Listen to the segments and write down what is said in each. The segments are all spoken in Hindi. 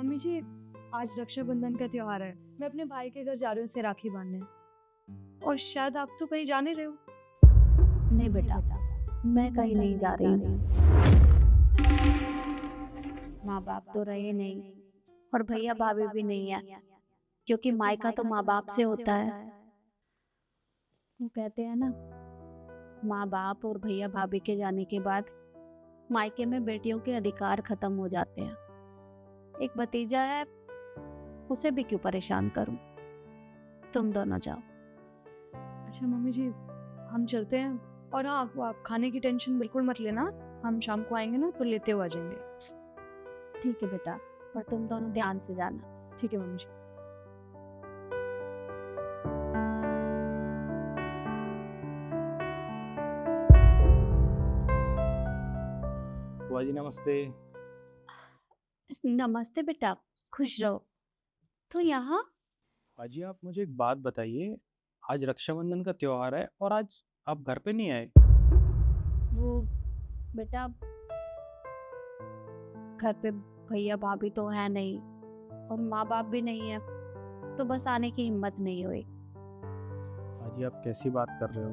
मम्मी जी, आज रक्षाबंधन का त्योहार है। मैं अपने भाई के घर जा रही हूँ उसे राखी बांधने। और शायद आप तो कहीं जाने रहे हो। नहीं बेटा, मैं कहीं नहीं जा रही हूँ। माँ बाप तो रहे नहीं और भैया भाभी भी नहीं है, क्योंकि मायका तो माँ बाप से होता है। वो कहते हैं ना, माँ बाप और भैया भाभी के जाने के बाद मायके में बेटियों के अधिकार खत्म हो जाते हैं। एक भतीजा है, उसे भी क्यों परेशान करूं? तुम दोनों जाओ। अच्छा मम्मी जी, हम चलते हैं। और हाँ, वो आप खाने की टेंशन बिल्कुल मत लेना। हम शाम को आएंगे ना तो लेते हुए आ जाएंगे। ठीक है बेटा, पर तुम दोनों ध्यान से जाना। ठीक है मम्मी जी। बुआ जी नमस्ते। नमस्ते बेटा, खुश रहो। तो यहाँ बुआ जी आप मुझे एक बात बताइए, आज रक्षाबंधन का त्योहार है और आज आप घर पे नहीं आए। वो बेटा, घर पे भैया भाभी तो है नहीं और माँ बाप भी नहीं है, तो बस आने की हिम्मत नहीं हुई। बुआ जी आप कैसी बात कर रहे हो,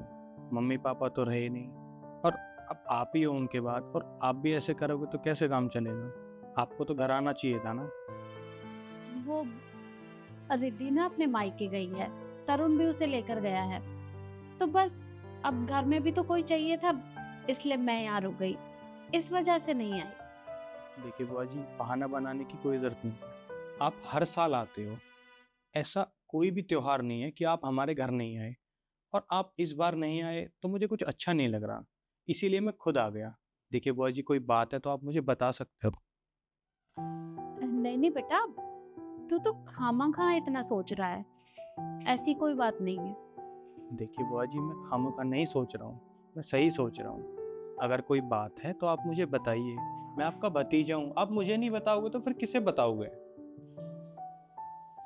मम्मी पापा तो रहे नहीं और अब आप ही हो उनके बाद, और आप भी ऐसे करोगे तो कैसे काम चलेगा। आपको तो घर आना चाहिए था ना। वो रिद्धि ना अपने मायके गई है, तरुण भी उसे लेकर गया है, तो बस अब घर में भी तो कोई चाहिए था, इसलिए मैं यहाँ रुक गई। इस वजह से नहीं आई। देखिए बुआ जी, बहाना बनाने की कोई ज़रूरत नहीं, आप हर साल आते हो। ऐसा कोई भी त्योहार नहीं है कि आप हमारे घर नहीं आए, और आप इस बार नहीं आए तो मुझे कुछ अच्छा नहीं लग रहा, इसीलिए मैं खुद आ गया। देखिए बुआ जी, कोई बात है तो आप मुझे बता सकते हो। नहीं नहीं बेटा, तू तो खामखा इतना सोच रहा है, ऐसी कोई बात नहीं है। देखिए बुआ जी, मैं खामोखा नहीं सोच रहा हूँ, मैं सही सोच रहा हूँ। अगर कोई बात है तो आप मुझे बताइए, मैं आपका भतीजा हूँ। आप मुझे नहीं बताओगे तो फिर किसे बताओगे।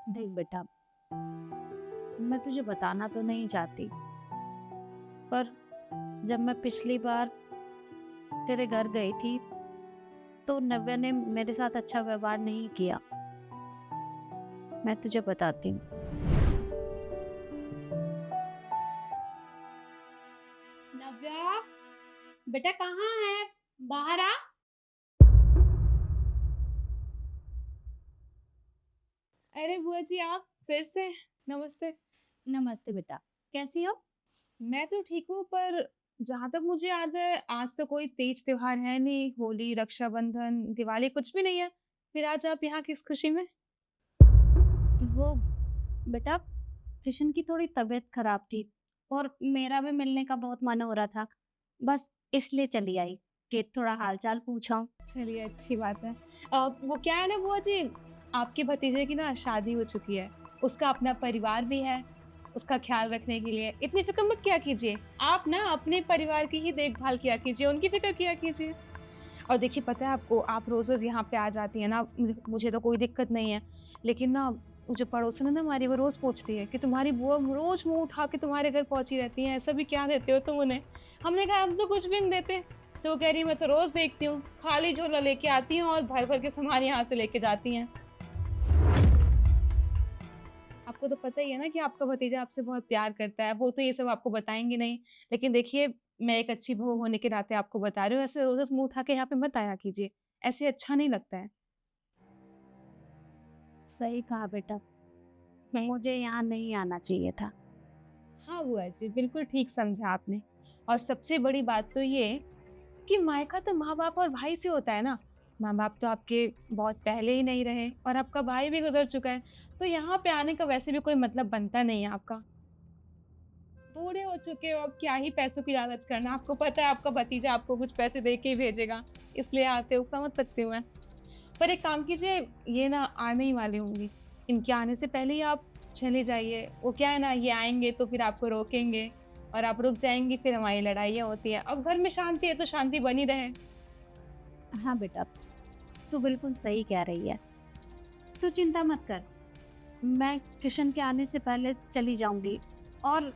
देख बेटा, मैं तुझे बताना तो नहीं चाहती, पर जब मैं पिछली बार तेरे घर गई थी तो नव्या ने मेरे साथ अच्छा व्यवहार नहीं किया। मैं तुझे बताती हूँ। नव्या, बेटा कहाँ है? बाहर आ। अरे बुआ जी, आप फिर से? नमस्ते। नमस्ते बेटा, कैसी हो? मैं तो ठीक हूँ, पर जहाँ तक मुझे याद है आज तो कोई तेज त्योहार है नहीं। होली, रक्षाबंधन, दिवाली कुछ भी नहीं है। फिर आज आप यहाँ किस खुशी में? वो बेटा, कृष्ण की थोड़ी तबीयत खराब थी और मेरा भी मिलने का बहुत मन हो रहा था, बस इसलिए चली आई कि थोड़ा हालचाल पूछाऊं। चलिए, अच्छी बात है। वो क्या है ना बुआ जी, आपके भतीजे की ना शादी हो चुकी है। उसका अपना परिवार भी है। उसका ख्याल रखने के लिए इतनी फिक्र मत किया कीजिए। आप ना अपने परिवार की ही देखभाल किया कीजिए, उनकी फिक्र किया कीजिए। और देखिए, पता है आपको, आप रोज़-रोज़ यहाँ पे आ जाती हैं ना, मुझे तो कोई दिक्कत नहीं है। लेकिन ना, वो जो पड़ोसन है ना हमारी, वो रोज़ पूछती है कि तुम्हारी बुआ रोज़ मुँह उठा के तुम्हारे घर पहुँची रहती हैं, ऐसा भी क्या देते हो तुम उन्हें? हमने कहा हम तो कुछ भी नहीं देते। तो वो कह रही मैं तो रोज़ देखती हूँ, खाली झोला लेके आती हैं और भर-भर के सामान यहाँ से लेके जाती हैं। आपको तो पता ही है ना कि आपका भतीजा आपसे बहुत प्यार करता है, वो तो ये सब आपको बताएँगे नहीं। लेकिन देखिए, मैं एक अच्छी बहू होने के नाते आपको बता रही हूँ, ऐसे रोज़-रोज़ मुँह उठा के यहाँ पे मत आया कीजिए, ऐसे अच्छा नहीं लगता है। सही कहा बेटा, मुझे यहाँ नहीं आना चाहिए था। हाँ बुआ जी, बिल्कुल ठीक समझा आपने। और सबसे बड़ी बात तो ये कि मायका तो माँ-बाप और भाई से होता है ना। माँ-बाप तो आपके बहुत पहले ही नहीं रहे और आपका भाई भी गुज़र चुका है, तो यहाँ पे आने का वैसे भी कोई मतलब बनता नहीं है आपका। बूढ़े हो चुके हो, अब क्या ही पैसों की लालच करना। आपको पता है आपका भतीजा आपको कुछ पैसे दे के ही भेजेगा, इसलिए आते हो, समझ सकती हूँ मैं। पर एक काम कीजिए, ये ना आने ही वाली होंगी। इनके आने से पहले ही आप चले जाइए। वो क्या है ना, ये आएँगे तो फिर आपको रोकेंगे और आप रुक जाएँगी, फिर हमारी लड़ाइयाँ होती हैं। अब घर में शांति है तो शांति बनी रहे। हाँ बेटा, तू बिल्कुल सही कह रही है। तू चिंता मत कर, मैं कृष्ण के आने से पहले चली जाऊंगी और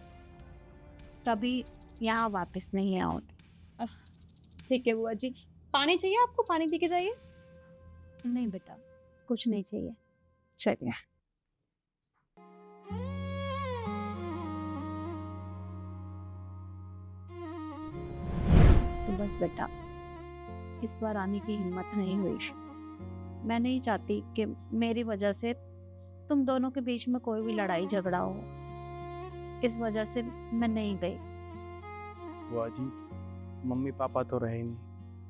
कभी यहाँ वापस नहीं आऊंगी। अह, ठीक है बुआ जी। पानी चाहिए आपको? पानी पी के जाइए। नहीं बेटा, कुछ नहीं चाहिए। चलिए। तो बस बेटा, इस बार आने की हिम्मत नहीं हुई। मैं नहीं चाहती कि मेरी वजह से तुम दोनों के बीच में कोई भी लड़ाई झगड़ा हो। इस वजह से मैं नहीं गई। बुआ जी, मम्मी पापा तो रहे नहीं,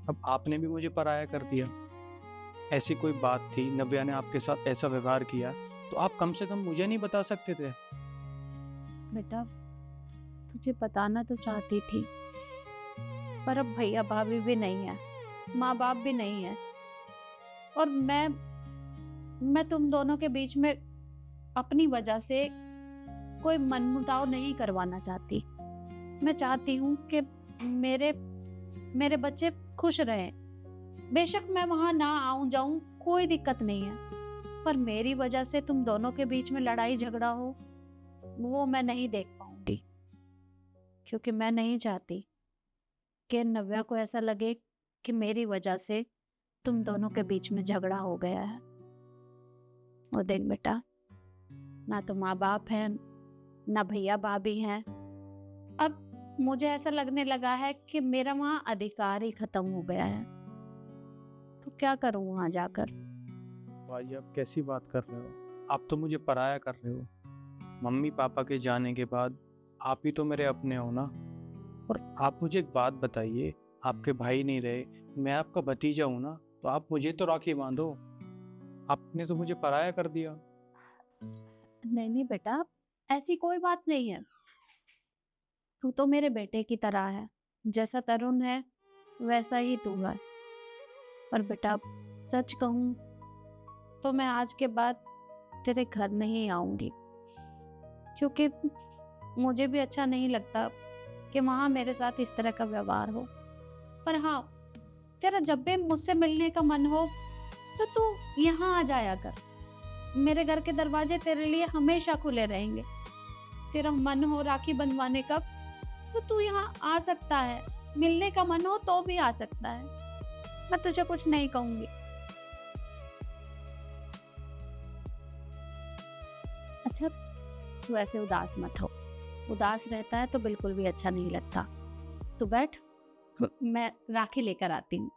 अब आपने भी मुझे पराया कर दिया। ऐसी कोई बात थी, नव्या ने आपके साथ ऐसा व्यवहार किया, तो आप कम से कम मुझे नहीं बता सकते थे? बेटा, तुझे बताना तो चाहती थी, पर अब भैया भाभी भी नहीं है, माँ बाप भी नहीं है, और मैं तुम दोनों के बीच में अपनी वजह से कोई मनमुटाव नहीं करवाना चाहती। मैं चाहती हूँ कि मेरे बच्चे खुश रहें। बेशक मैं वहां ना आऊं जाऊं, कोई दिक्कत नहीं है, पर मेरी वजह से तुम दोनों के बीच में लड़ाई झगड़ा हो, वो मैं नहीं देख पाऊंगी। क्योंकि मैं नहीं चाहती कि नव्या को ऐसा लगे कि मेरी वजह से तुम दोनों के बीच में झगड़ा हो गया है। और देख बेटा, ना तो माँ बाप हैं, ना भैया भाभी हैं। अब मुझे ऐसा लगने लगा है कि मेरा वहाँ अधिकार ही खत्म हो गया है। तो क्या करूँ वहाँ जाकर? भाई, आप कैसी बात कर रहे हो? आप तो मुझे पराया कर रहे हो। मम्मी पापा के जाने के बाद आप ही तो मेरे अपने हो ना। और आप मुझे एक बात बताइए, आपके भाई नहीं रहे, मैं आपका भतीजा हूँ ना, तो आप मुझे तो राखी बांधो। आपने तो मुझे पराया कर दिया। नहीं नहीं बेटा, ऐसी कोई बात नहीं है। तू तो मेरे बेटे की तरह है, जैसा तरुण है वैसा ही तू है। पर बेटा, सच कहूँ तो मैं आज के बाद तेरे घर नहीं आऊंगी, क्योंकि मुझे भी अच्छा नहीं लगता कि वहाँ मेरे साथ इस तरह का व्यवहार हो। पर हाँ, तेरा जब भी मुझसे मिलने का मन हो तो तू यहाँ आ जाया कर। मेरे घर के दरवाजे तेरे लिए हमेशा खुले रहेंगे। तेरा मन हो राखी बंधवाने का तो तू यहाँ आ सकता है, मिलने का मन हो तो भी आ सकता है। मैं तुझे कुछ नहीं कहूंगी। अच्छा, तू ऐसे उदास मत हो। उदास रहता है तो बिल्कुल भी अच्छा नहीं लगता। तू बैठ, मैं राखी लेकर आती हूँ।